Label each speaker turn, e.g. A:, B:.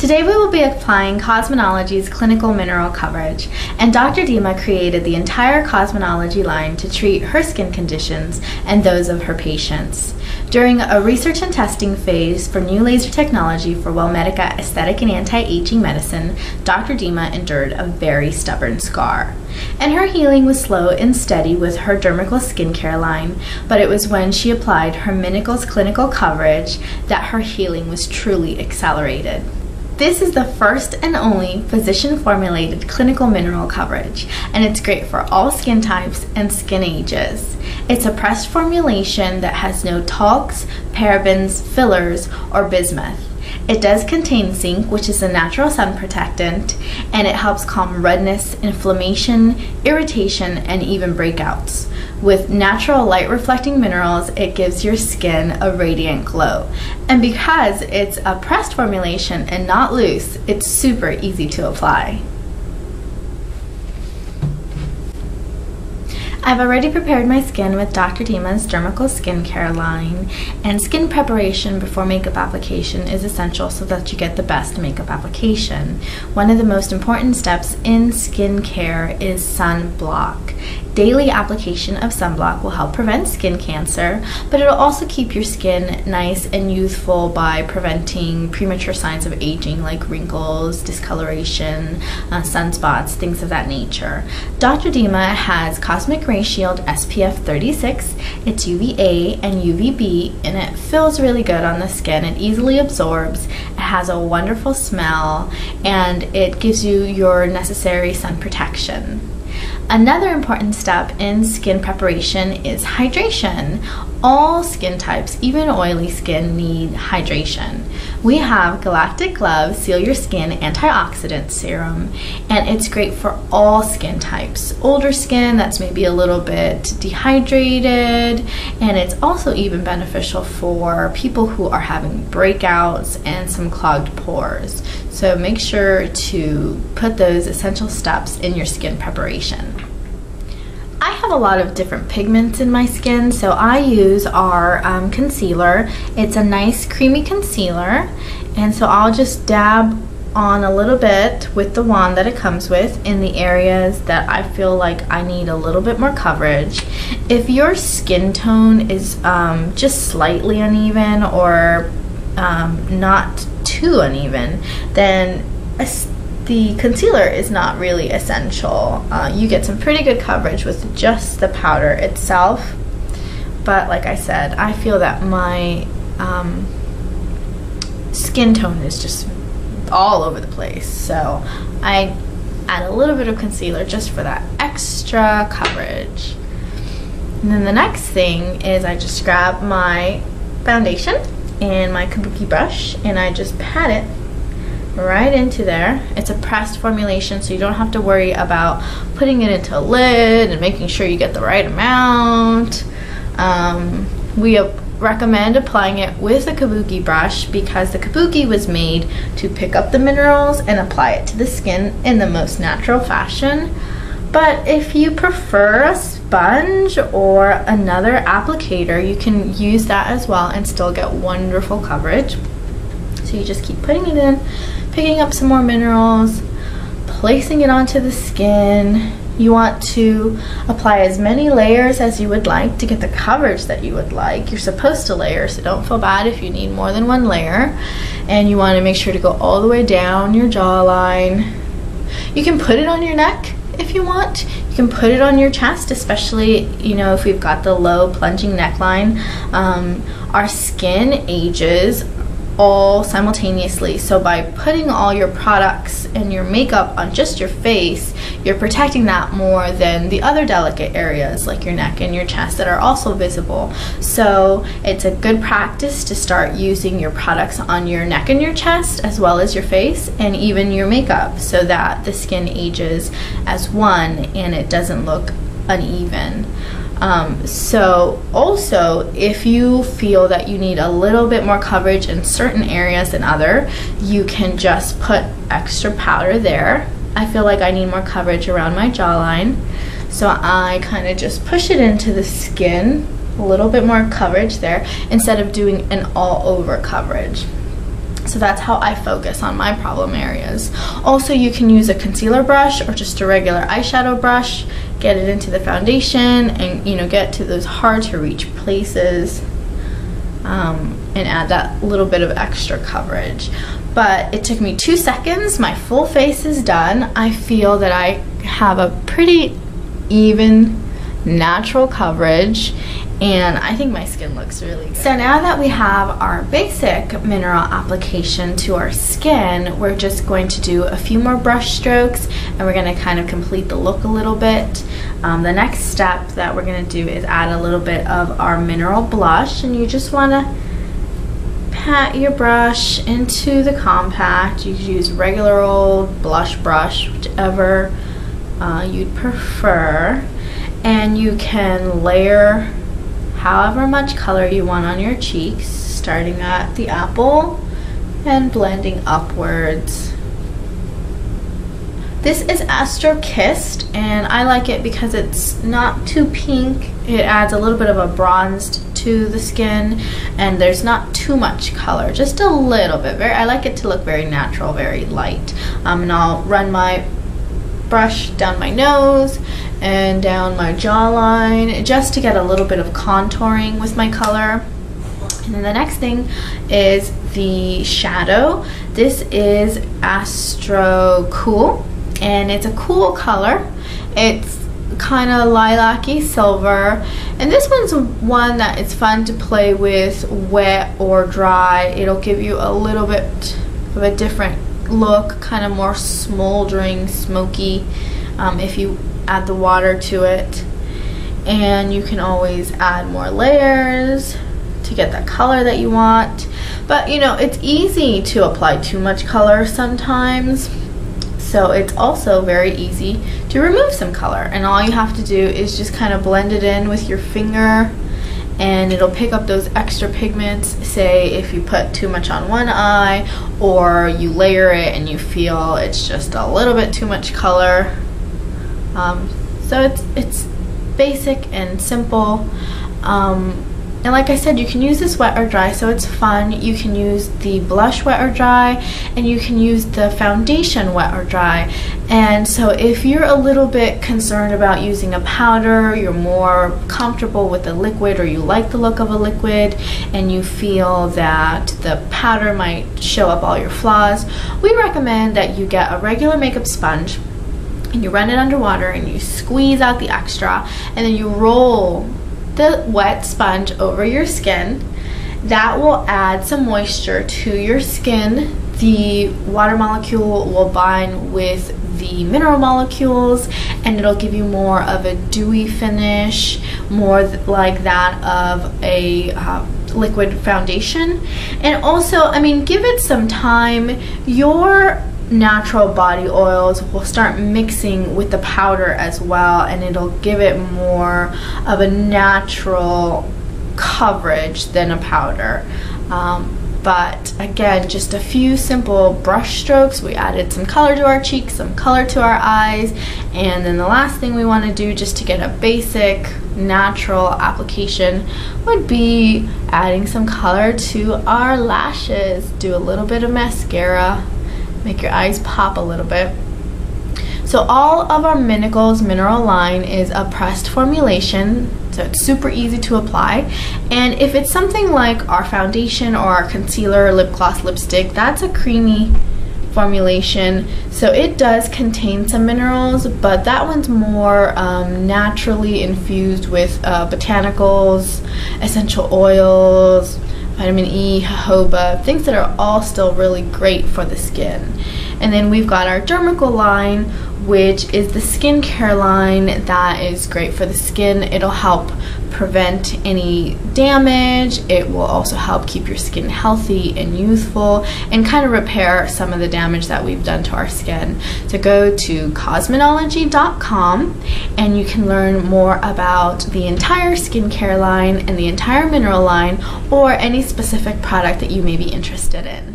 A: Today we will be applying Cosmenology's clinical mineral coverage, and Dr. Dima created the entire Cosmenology line to treat her skin conditions and those of her patients. During a research and testing phase for new laser technology for Wellmedica aesthetic and anti-aging medicine, Dr. Dima endured a very stubborn scar. And her healing was slow and steady with her Dermical skincare line, but it was when she applied her Minicals clinical coverage that her healing was truly accelerated. This is the first and only physician-formulated clinical mineral coverage, and it's great for all skin types and skin ages. It's a pressed formulation that has no talcs, parabens, fillers, or bismuth. It does contain zinc, which is a natural sun protectant, and it helps calm redness, inflammation, irritation, and even breakouts. With natural light-reflecting minerals, it gives your skin a radiant glow. And because it's a pressed formulation and not loose, it's super easy to apply. I've already prepared my skin with Dr. Dima's Dermical skincare line, and skin preparation before makeup application is essential so that you get the best makeup application. One of the most important steps in skincare is sunblock. Daily application of sunblock will help prevent skin cancer, but it'll also keep your skin nice and youthful by preventing premature signs of aging like wrinkles, discoloration, sunspots, things of that nature. Dr. Dima has Cosmic Ray Shield SPF 36. It's UVA and UVB, and it feels really good on the skin. It easily absorbs, it has a wonderful smell, and it gives you your necessary sun protection. Another important step in skin preparation is hydration. All skin types, even oily skin, need hydration. We have Galactic Glove Seal Your Skin Antioxidant Serum, and it's great for all skin types. Older skin that's maybe a little bit dehydrated, and it's also even beneficial for people who are having breakouts and some clogged pores. So make sure to put those essential steps in your skin preparation. I have a lot of different pigments in my skin, so I use our concealer. It's a nice creamy concealer, and so I'll just dab on a little bit with the wand that it comes with in the areas that I feel like I need a little bit more coverage. If your skin tone is just slightly uneven or not too uneven, then the concealer is not really essential. You get some pretty good coverage with just the powder itself, but like I said, I feel that my skin tone is just all over the place, so I add a little bit of concealer just for that extra coverage. And then the next thing is I just grab my foundation and my kabuki brush, and I just pat it right into there. It's a pressed formulation, so you don't have to worry about putting it into a lid and making sure you get the right amount. We recommend applying it with a kabuki brush because the kabuki was made to pick up the minerals and apply it to the skin in the most natural fashion. But if you prefer a sponge or another applicator, you can use that as well and still get wonderful coverage. So you just keep putting it in, picking up some more minerals, placing it onto the skin. You want to apply as many layers as you would like to get the coverage that you would like. You're supposed to layer, so don't feel bad if you need more than one layer. And you want to make sure to go all the way down your jawline. You can put it on your neck if you want. You can put it on your chest, especially, you know, if we've got the low plunging neckline. Our skin ages all simultaneously, so by putting all your products and your makeup on just your face, you're protecting that more than the other delicate areas like your neck and your chest that are also visible. So it's a good practice to start using your products on your neck and your chest as well as your face and even your makeup, so that the skin ages as one and it doesn't look uneven. So also, if you feel that you need a little bit more coverage in certain areas than other, you can just put extra powder there. I feel like I need more coverage around my jawline, so I kind of just push it into the skin, a little bit more coverage there instead of doing an all over coverage. So that's how I focus on my problem areas. Also, you can use a concealer brush or just a regular eyeshadow brush, get it into the foundation, and you know, get to those hard to reach places, and add that little bit of extra coverage. But it took me 2 seconds. My full face is done. I feel that I have a pretty even, natural coverage, and I think my skin looks really good. So now that we have our basic mineral application to our skin, we're just going to do a few more brush strokes, and we're going to kind of complete the look a little bit. The next step that we're going to do is add a little bit of our mineral blush, and you just want to pat your brush into the compact. You can use regular old blush brush, whichever you'd prefer, and you can layer however much color you want on your cheeks, starting at the apple and blending upwards. This is Astro Kissed, and I like it because it's not too pink. It adds a little bit of a bronzed to the skin, and there's not too much color, just a little bit. I like it to look very natural, very light. And I'll run my brush down my nose and down my jawline just to get a little bit of contouring with my color. And then the next thing is the shadow. This is Astro Cool, and it's a cool color. It's kind of lilac-y silver, and this one's one that it's fun to play with wet or dry. It'll give you a little bit of a different look, kind of more smoldering, smoky, if you add the water to it. And you can always add more layers to get that color that you want. But you know, it's easy to apply too much color sometimes, so it's also very easy to remove some color, and all you have to do is just kind of blend it in with your finger, and it'll pick up those extra pigments. Say if you put too much on one eye, or you layer it and you feel it's just a little bit too much color. So it's basic and simple. And like I said, you can use this wet or dry, so it's fun. You can use the blush wet or dry, and you can use the foundation wet or dry. And so if you're a little bit concerned about using a powder, you're more comfortable with a liquid, or you like the look of a liquid, and you feel that the powder might show up all your flaws, we recommend that you get a regular makeup sponge, and you run it under water, and you squeeze out the extra, and then you roll the wet sponge over your skin. That will add some moisture to your skin. The water molecule will bind with the mineral molecules, and it'll give you more of a dewy finish, more like that of a liquid foundation. And also, I mean, give it some time. Your natural body oils will start mixing with the powder as well, and it'll give it more of a natural coverage than a powder. But again, just a few simple brush strokes. We added some color to our cheeks, some color to our eyes, and then the last thing we want to do, just to get a basic natural application, would be adding some color to our lashes. Do a little bit of mascara, make your eyes pop a little bit. So all of our Minicles mineral line is a pressed formulation, so it's super easy to apply. And if it's something like our foundation or our concealer, lip gloss, lipstick, that's a creamy formulation, so it does contain some minerals, but that one's more naturally infused with botanicals, essential oils, vitamin E, jojoba, things that are all still really great for the skin. And then we've got our Dermical line, which is the skincare line that is great for the skin. It'll help prevent any damage. It will also help keep your skin healthy and youthful, and kind of repair some of the damage that we've done to our skin. So go to Cosmetology.com and you can learn more about the entire skincare line and the entire mineral line, or any specific product that you may be interested in.